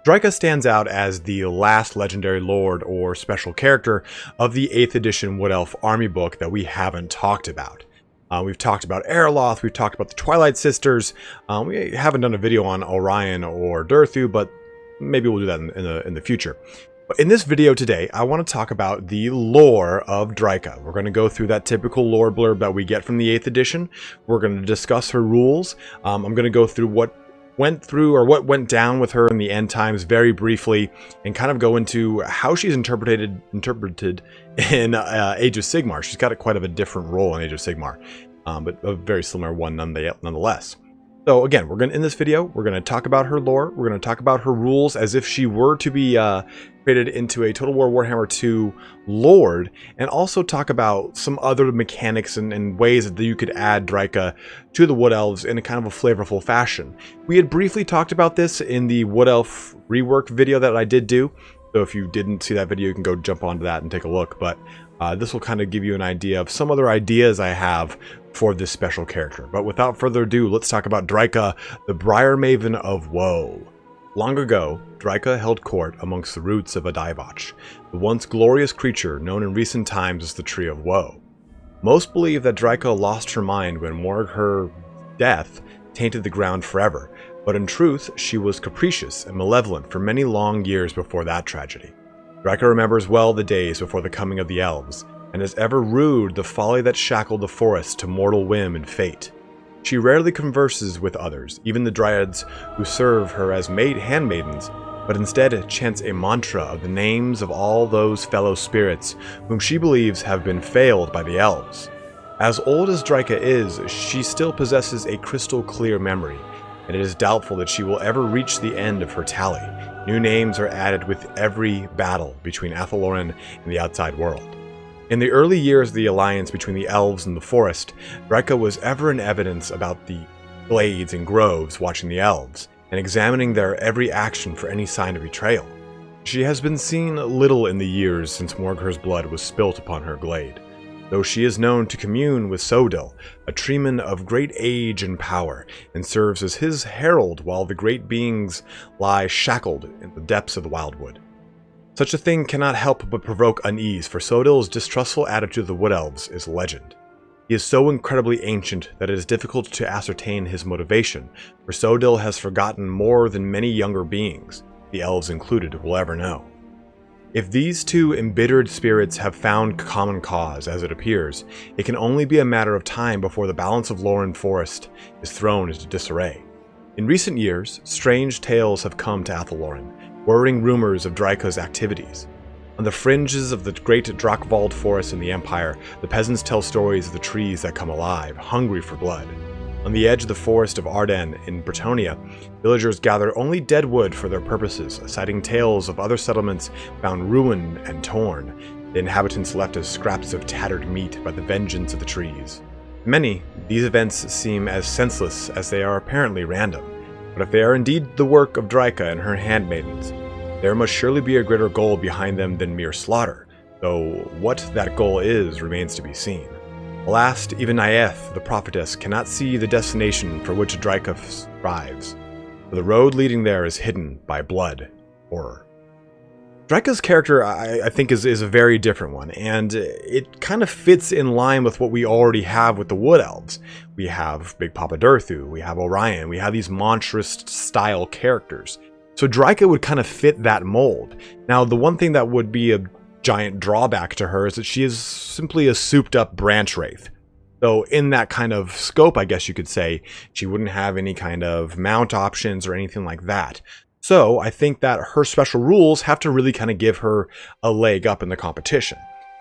Drycha stands out as the last legendary lord or special character of the 8th edition Wood Elf army book that we haven't talked about. We've talked about Erloth, we've talked about the Twilight Sisters, we haven't done a video on Orion or Durthu, but maybe we'll do that in the future. But in this video today, I want to talk about the lore of Drycha. We're going to go through that typical lore blurb that we get from the 8th edition. We're going to discuss her rules. I'm going to go through what went down with her in the end times very briefly, and kind of go into how she's interpreted in Age of Sigmar. She's got quite of a different role in Age of Sigmar, but a very similar one nonetheless. So again, in this video, we're going to talk about her lore, we're going to talk about her rules as if she were to be created into a Total War Warhammer 2 Lord, and also talk about some other mechanics and ways that you could add Drycha to the Wood Elves in a kind of a flavorful fashion. We had briefly talked about this in the Wood Elf rework video that I did do, so if you didn't see that video, you can go jump onto that and take a look, but this will kind of give you an idea of some other ideas I have for this special character. But without further ado, let's talk about Drycha, the Briarmaven of Woe. Long ago, Drycha held court amongst the roots of Adaivoch, the once glorious creature known in recent times as the Tree of Woe. Most believe that Drycha lost her mind when her death tainted the ground forever, but in truth, she was capricious and malevolent for many long years before that tragedy. Drycha remembers well the days before the coming of the elves, and has ever rued the folly that shackled the forest to mortal whim and fate. She rarely converses with others, even the dryads who serve her as handmaidens, but instead chants a mantra of the names of all those fellow spirits whom she believes have been failed by the elves. As old as Drycha is, she still possesses a crystal clear memory, and it is doubtful that she will ever reach the end of her tally. New names are added with every battle between Athaloran and the outside world. In the early years of the alliance between the elves and the forest, Drycha was ever in evidence about the glades and groves watching the elves, and examining their every action for any sign of betrayal. She has been seen little in the years since Morgur's blood was spilt upon her glade, though she is known to commune with Sodil, a treeman of great age and power, and serves as his herald while the great beings lie shackled in the depths of the wildwood. Such a thing cannot help but provoke unease, for Sodil's distrustful attitude of the Wood Elves is legend. He is so incredibly ancient that it is difficult to ascertain his motivation, for Sodil has forgotten more than many younger beings, the elves included, will ever know. If these two embittered spirits have found common cause, as it appears, it can only be a matter of time before the balance of Loren Forest is thrown into disarray. In recent years, strange tales have come to Athaloran, worrying rumors of Drycha's activities. On the fringes of the great Drakvald forest in the Empire, the peasants tell stories of the trees that come alive, hungry for blood. On the edge of the forest of Arden in Bretonnia, villagers gather only dead wood for their purposes, citing tales of other settlements found ruined and torn, the inhabitants left as scraps of tattered meat by the vengeance of the trees. To many, these events seem as senseless as they are apparently random. But if they are indeed the work of Drycha and her handmaidens, there must surely be a greater goal behind them than mere slaughter, though what that goal is remains to be seen. Alas, even Nyeth, the prophetess, cannot see the destination for which Drycha strives, for the road leading there is hidden by blood, horror. Drycha's character, I think, is a very different one, and it kind of fits in line with what we already have with the Wood Elves. We have Big Papa Durthu, we have Orion, we have these monstrous style characters. So Drycha would kind of fit that mold. Now, the one thing that would be a giant drawback to her is that she is simply a souped up branch wraith. So in that kind of scope, I guess you could say, she wouldn't have any kind of mount options or anything like that. So I think that her special rules have to really kind of give her a leg up in the competition.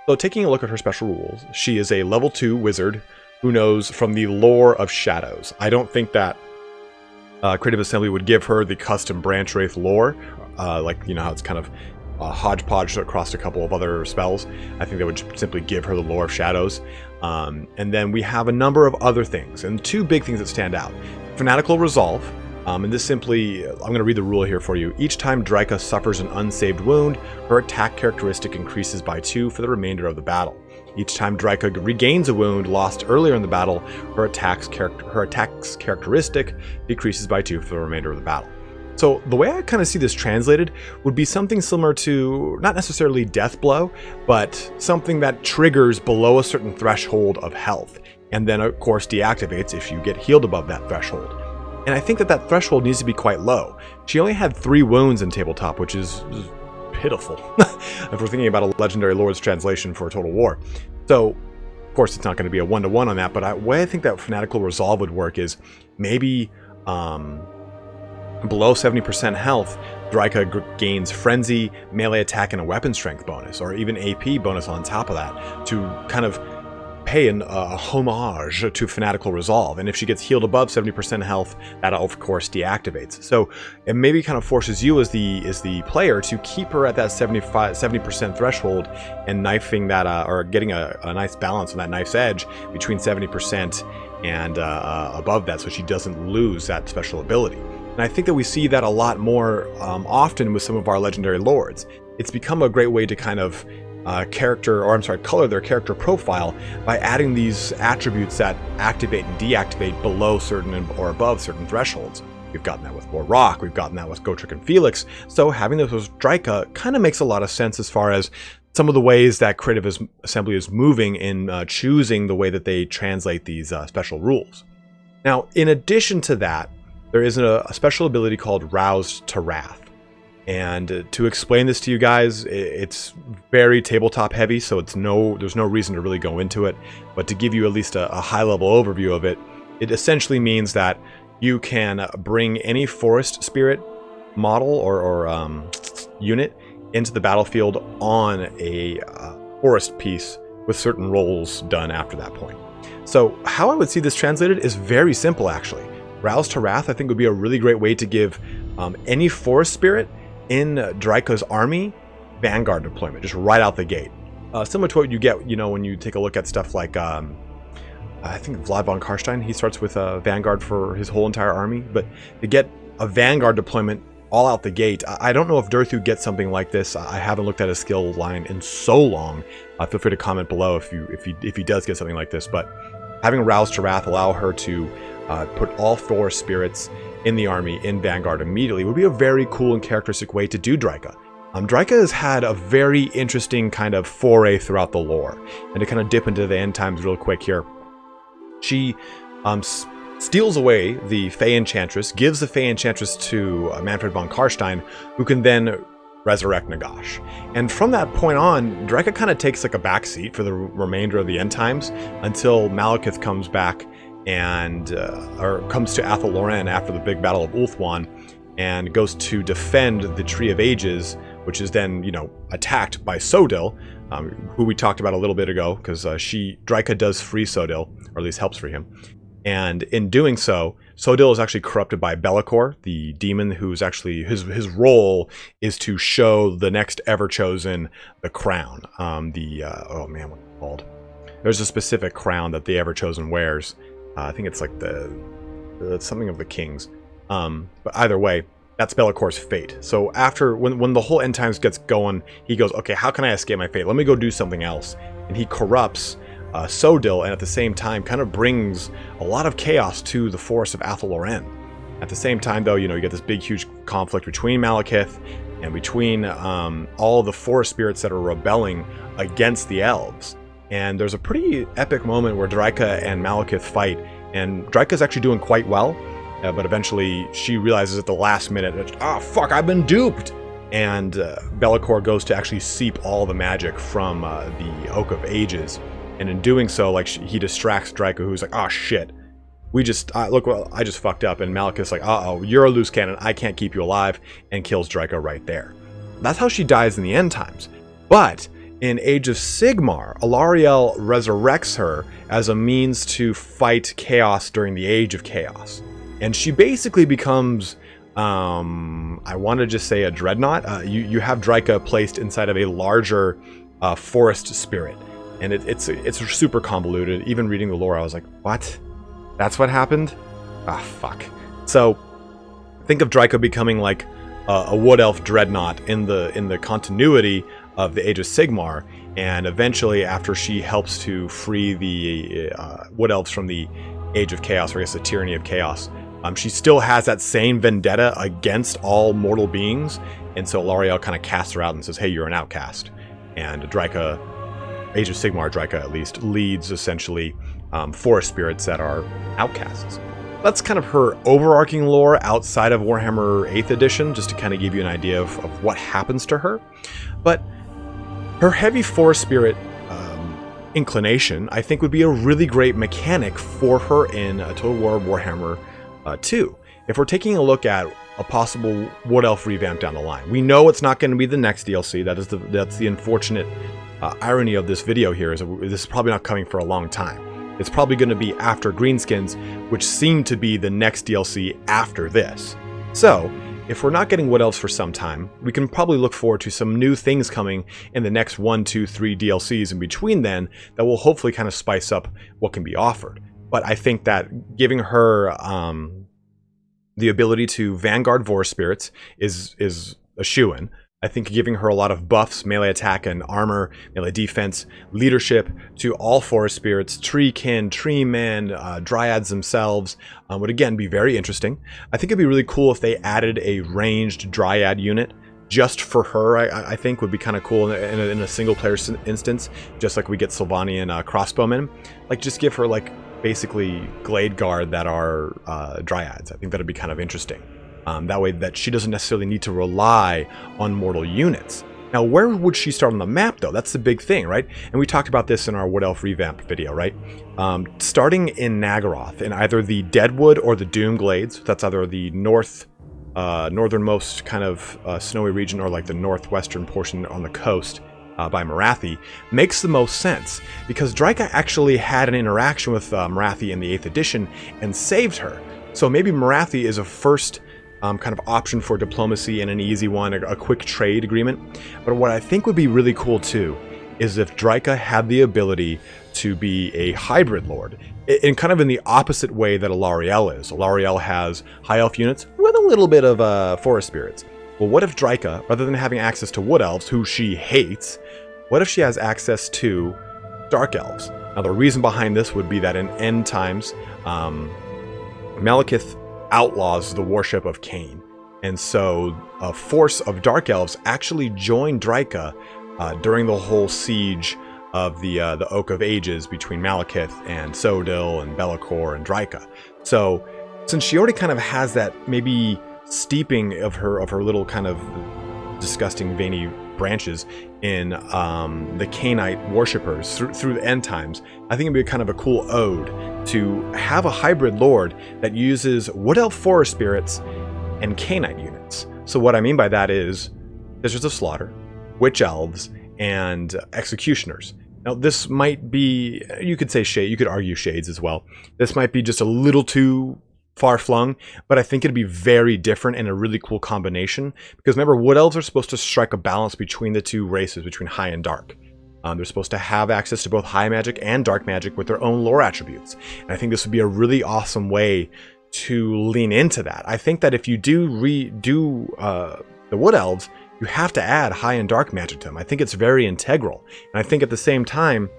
So taking a look at her special rules, she is a level 2 wizard who knows from the lore of shadows. I don't think that Creative Assembly would give her the custom branch wraith lore, like, you know, how it's kind of hodgepodge across a couple of other spells. I think they would simply give her the lore of shadows. And then we have a number of other things, and two big things that stand out. Fanatical Resolve. And this simply, I'm going to read the rule here for you. Each time Drycha suffers an unsaved wound, her attack characteristic increases by 2 for the remainder of the battle. Each time Drycha regains a wound lost earlier in the battle, her attack's characteristic decreases by 2 for the remainder of the battle. So the way I kind of see this translated would be something similar to, not necessarily death blow, but something that triggers below a certain threshold of health, and then of course deactivates if you get healed above that threshold. And I think that that threshold needs to be quite low. She only had 3 wounds in Tabletop, which is pitiful if we're thinking about a Legendary Lord's translation for Total War. So of course it's not going to be a 1-to-1 on that, but the way I think that Fanatical Resolve would work is maybe below 70% health, Drycha gains Frenzy, melee attack, and a weapon strength bonus, or even AP bonus on top of that, to kind of pay a homage to Fanatical Resolve. And if she gets healed above 70% health, that of course deactivates. So it maybe kind of forces you as the player to keep her at that 70% threshold and knifing that, or getting a nice balance on that knife's edge between 70% and above that, so she doesn't lose that special ability. And I think that we see that a lot more often with some of our Legendary Lords. It's become a great way to kind of color their character profile by adding these attributes that activate and deactivate below certain or above certain thresholds. We've gotten that with Warrock, we've gotten that with Gotrek and Felix, so having those with Drycha kind of makes a lot of sense as far as some of the ways that Creative Assembly is moving in choosing the way that they translate these special rules. Now, in addition to that, there is a special ability called Roused to Wrath. And to explain this to you guys, it's very tabletop heavy, so there's no reason to really go into it. But to give you at least a high-level overview of it, it essentially means that you can bring any forest spirit model or unit into the battlefield on a forest piece with certain rolls done after that point. So how I would see this translated is very simple, actually. Roused to Wrath, I think, would be a really great way to give any forest spirit in Drycha's army Vanguard deployment, just right out the gate. Similar to what you get, when you take a look at stuff like, I think Vlad von Karstein, he starts with a Vanguard for his whole entire army, but to get a Vanguard deployment all out the gate, I don't know if Durthu gets something like this. I haven't looked at his skill line in so long. Feel free to comment below if he does get something like this, but having Roused to Wrath allow her to put all 4 spirits in the army in Vanguard immediately would be a very cool and characteristic way to do Drycha. Drycha has had a very interesting kind of foray throughout the lore, and to kind of dip into the end times real quick here, she steals away the Fey Enchantress, gives the Fey Enchantress to Manfred von Karstein, who can then resurrect Nagash. And from that point on, Drycha kind of takes like a backseat for the remainder of the end times until Malekith comes back and or comes to Athel Loren after the big battle of Ulthuan and goes to defend the Tree of Ages, which is then, attacked by Sodil, who we talked about a little bit ago, because Drycha does free Sodil, or at least helps free him. And in doing so, Sodil is actually corrupted by Be'lakor, the demon, who's actually, his role is to show the next Everchosen the crown. Oh man, what's it called? There's a specific crown that the Everchosen wears. I think it's like something of the kings. But either way, that's Be'lakor's fate. So after, when the whole end times gets going, he goes, okay, how can I escape my fate? Let me go do something else. And he corrupts Sodil, and at the same time kind of brings a lot of chaos to the forest of Athel Loren. At the same time, though, you get this big, huge conflict between Malekith and between all the forest spirits that are rebelling against the elves. And there's a pretty epic moment where Drycha and Malekith fight, and Drycha's actually doing quite well, but eventually she realizes at the last minute that, fuck, I've been duped! And Be'lakor goes to actually seep all the magic from the Oak of Ages. And in doing so, he distracts Drycha, who's like, shit, I just fucked up. And Malekith's like, you're a loose cannon, I can't keep you alive, and kills Drycha right there. That's how she dies in the end times. But in Age of Sigmar, Alarielle resurrects her as a means to fight chaos during the Age of Chaos. And she basically becomes, I want to just say a dreadnought. You have Drycha placed inside of a larger forest spirit. And it's super convoluted. Even reading the lore, I was like, what? That's what happened? Fuck. So, think of Drycha becoming like a wood elf dreadnought in the continuity of the Age of Sigmar, and eventually, after she helps to free the wood elves from the Age of Chaos, or I guess the Tyranny of Chaos, She still has that same vendetta against all mortal beings, and so Alarielle kind of casts her out and says, hey, you're an outcast. And Drycha, Age of Sigmar Drycha at least, leads essentially forest spirits that are outcasts. That's kind of her overarching lore outside of Warhammer 8th edition, just to kind of give you an idea of what happens to her. But her heavy forest spirit inclination, I think, would be a really great mechanic for her in a Total War Warhammer 2. If we're taking a look at a possible Wood Elf revamp down the line, we know it's not going to be the next DLC. That's the unfortunate irony of this video here, is that this is probably not coming for a long time. It's probably going to be after Greenskins, which seem to be the next DLC after this. So, if we're not getting Wood Elves for some time, we can probably look forward to some new things coming in the next 1, 2, 3 DLCs in between then that will hopefully kind of spice up what can be offered. But I think that giving her the ability to Vanguard Vor Spirits is a shoo-in. I think giving her a lot of buffs, melee attack and armor, melee defense, leadership to all forest spirits, treekin, treemen, dryads themselves, would again be very interesting. I think it'd be really cool if they added a ranged dryad unit just for her. I think would be kind of cool in a single player instance, just like we get Sylvanian crossbowmen. Like, just give her like basically Glade Guard that are dryads. I think that'd be kind of interesting. That way that she doesn't necessarily need to rely on mortal units. Now, where would she start on the map, though? That's the big thing, right? And we talked about this in our Wood Elf revamp video, right? Starting in Nagaroth, in either the Deadwood or the Doom Glades, that's either the northernmost kind of snowy region or like the northwestern portion on the coast by Morathi, makes the most sense, because Drycha actually had an interaction with Morathi in the 8th edition and saved her. So maybe Morathi is a first kind of option for diplomacy and an easy one, a quick trade agreement. But what I think would be really cool too is if Drycha had the ability to be a hybrid lord, in kind of in the opposite way that Alarielle is. Alarielle has high elf units with a little bit of forest spirits. Well, what if Drycha, rather than having access to wood elves, who she hates, what if she has access to dark elves? Now, the reason behind this would be that in end times, Mechanicus outlaws the worship of Cain, and so a force of dark elves actually joined Drycha during the whole siege of the Oak of Ages between Malekith and Sodil and Be'lakor and Drycha. So since she already kind of has that maybe steeping of her little kind of disgusting veiny branches in the Cainite worshippers through the end times, I think it'd be kind of a cool ode to have a hybrid lord that uses wood elf forest spirits and Cainite units. So what I mean by that is Sisters of Slaughter, witch elves, and executioners. Now, this might be, you could say shade, you could argue shades as well. This might be just a little too far-flung, but I think it'd be very different and a really cool combination, because remember, wood elves are supposed to strike a balance between the two races, between high and dark. They're supposed to have access to both high magic and dark magic with their own lore attributes, and I think this would be a really awesome way to lean into that. I think that if you do redo the wood elves, you have to add high and dark magic to them. I think it's very integral, and I think at the same time,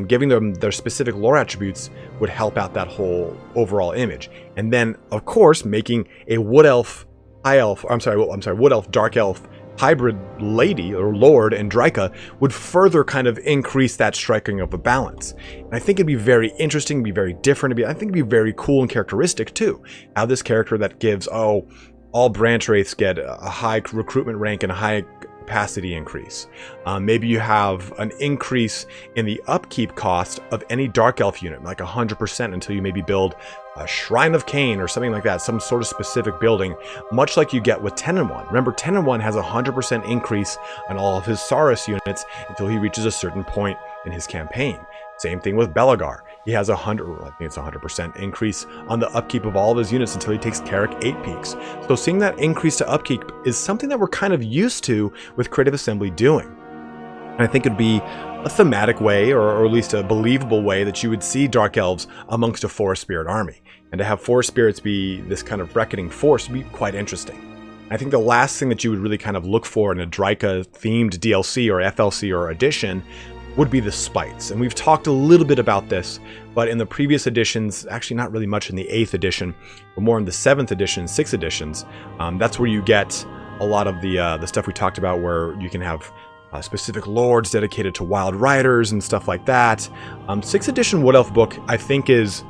giving them their specific lore attributes would help out that whole overall image. And then, of course, making a wood elf, wood elf, dark elf hybrid lady or lord and Drycha would further kind of increase that striking of a balance. And I think it'd be very interesting, it'd be very different. I think it'd be very cool and characteristic too. How this character that gives, all branch wraiths get a high recruitment rank and a high capacity increase. Maybe you have an increase in the upkeep cost of any dark elf unit, like 100%, until you maybe build a Shrine of Cain or something like that, some sort of specific building, much like you get with 10 and 1. Remember, 10 and 1 has a 100% increase on all of his Saurus units until he reaches a certain point in his campaign. Same thing with Belagar. He has 100% increase on the upkeep of all of his units until he takes Carrick 8 peaks. So seeing that increase to upkeep is something that we're kind of used to with Creative Assembly doing. And I think it'd be a thematic way, or at least a believable way, that you would see Dark Elves amongst a Forest Spirit army. And to have Forest Spirits be this kind of reckoning force would be quite interesting. I think the last thing that you would really kind of look for in a Drycha themed DLC or FLC or edition would be the spites. And we've talked a little bit about this, but in the previous editions, actually not really much in the 8th edition, but more in the 7th edition, 6th editions, that's where you get a lot of the stuff we talked about, where you can have specific lords dedicated to wild riders and stuff like that. 6th edition Wood Elf book, I think, is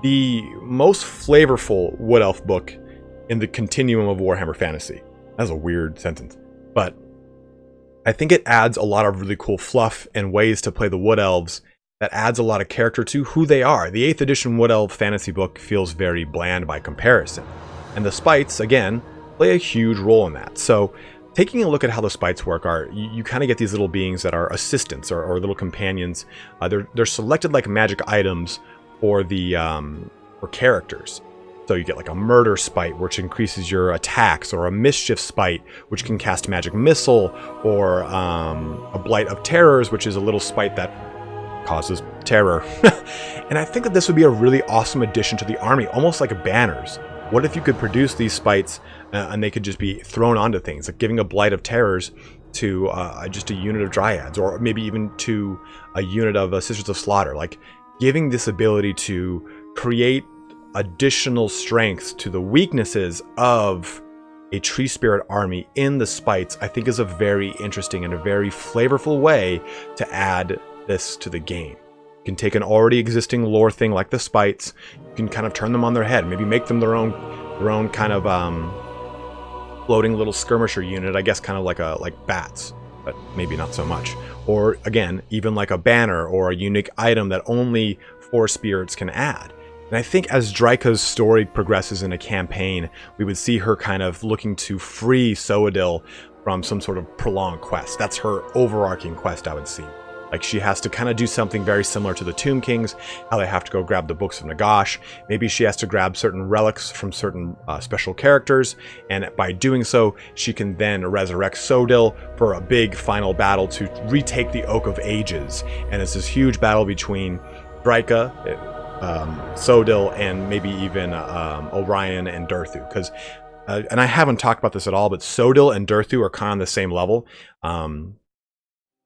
the most flavorful Wood Elf book in the continuum of Warhammer Fantasy. That's a weird sentence, but I think it adds a lot of really cool fluff and ways to play the Wood Elves that adds a lot of character to who they are. The 8th edition Wood Elf fantasy book feels very bland by comparison. And the spites, again, play a huge role in that. So taking a look at how the spites work, you kind of get these little beings that are assistants or little companions. They're selected like magic items for the for characters. So you get like a murder spite, which increases your attacks, or a mischief spite, which can cast magic missile, or a blight of terrors, which is a little spite that causes terror. And I think that this would be a really awesome addition to the army, almost like banners. What if you could produce these spites and they could just be thrown onto things, like giving a blight of terrors to just a unit of dryads, or maybe even to a unit of Sisters of Slaughter, like giving this ability to create additional strengths to the weaknesses of a tree spirit army in the spites, I think is a very interesting and a very flavorful way to add this to the game. You can take an already existing lore thing like the spites, you can kind of turn them on their head, maybe make them their own kind of floating little skirmisher unit, I guess, kind of like bats, but maybe not so much. Or again, even like a banner or a unique item that only 4 spirits can add. And I think as Drycha's story progresses in a campaign, we would see her kind of looking to free Soadil from some sort of prolonged quest. That's her overarching quest, I would see. Like, she has to kind of do something very similar to the Tomb Kings, how they have to go grab the books of Nagash. Maybe she has to grab certain relics from certain special characters, and by doing so, she can then resurrect Soadil for a big final battle to retake the Oak of Ages. And it's this huge battle between Drycha, Soadil, and maybe even Orion and Durthu, because and I haven't talked about this at all, but Soadil and Durthu are kind of on the same level.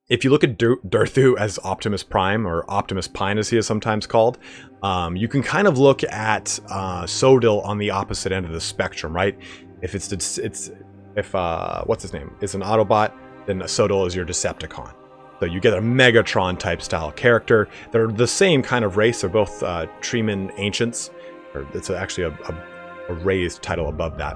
If you look at Durthu as Optimus Prime, or Optimus Pine as he is sometimes called, you can kind of look at Soadil on the opposite end of the spectrum, right? If what's his name is an Autobot, then Soadil is your Decepticon. So you get a Megatron type style character. They're the same kind of race. They're both Treeman Ancients, or it's actually a raised title above that.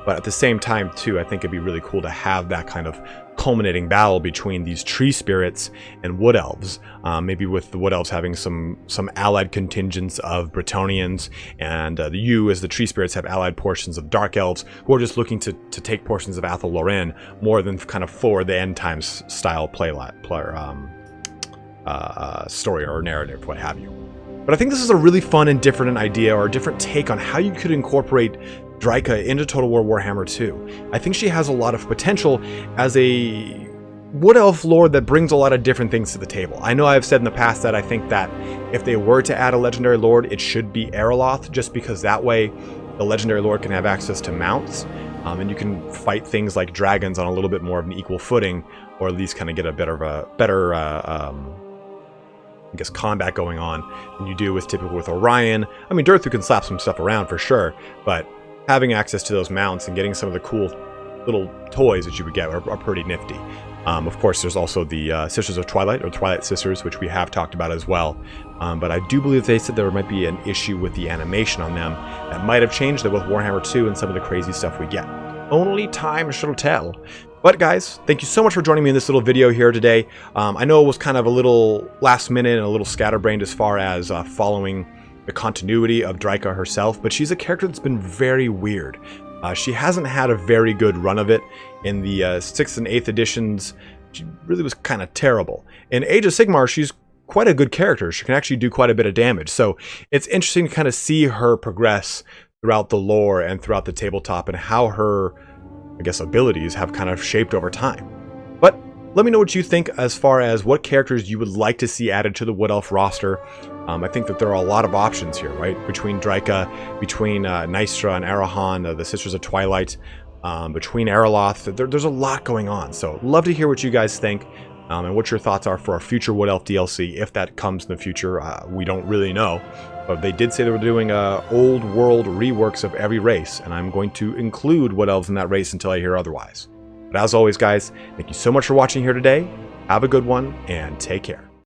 But at the same time, too, I think it'd be really cool to have that kind of culminating battle between these tree spirits and wood elves. Maybe with the wood elves having some allied contingents of Bretonnians, and you as the tree spirits have allied portions of dark elves who are just looking to take portions of Athel Loren more than kind of for the end times style story or narrative, what have you. But I think this is a really fun and different idea, or a different take on how you could incorporate Drycha into Total War Warhammer 2. I think she has a lot of potential as a Wood Elf lord that brings a lot of different things to the table. I know I've said in the past that I think that if they were to add a Legendary Lord, it should be Erloth, just because that way the Legendary Lord can have access to mounts, and you can fight things like dragons on a little bit more of an equal footing, or at least kind of get a better I guess combat going on than you do with Orion. I mean, Durthu can slap some stuff around for sure, but having access to those mounts and getting some of the cool little toys that you would get are pretty nifty. Of course, there's also the Sisters of Twilight, or Twilight Sisters, which we have talked about as well. But I do believe they said there might be an issue with the animation on them that might have changed with Warhammer 2 and some of the crazy stuff we get. Only time shall tell. But guys, thank you so much for joining me in this little video here today. I know it was kind of a little last minute and a little scatterbrained as far as following the continuity of Drycha herself, but she's a character that's been very weird. She hasn't had a very good run of it. In the 6th and 8th editions, she really was kind of terrible. In Age of Sigmar, she's quite a good character. She can actually do quite a bit of damage. So it's interesting to kind of see her progress throughout the lore and throughout the tabletop, and how her, I guess, abilities have kind of shaped over time. But let me know what you think as far as what characters you would like to see added to the Wood Elf roster. I think that there are a lot of options here, right? Between Drycha, between Nystra and Arahan, the Sisters of Twilight, between Erloth, there's a lot going on. So love to hear what you guys think. and what your thoughts are for our future Wood Elf DLC, if that comes in the future. We don't really know, but they did say they were doing old world reworks of every race, and I'm going to include Wood Elves in that race until I hear otherwise. But as always, guys, thank you so much for watching here today. Have a good one, and take care.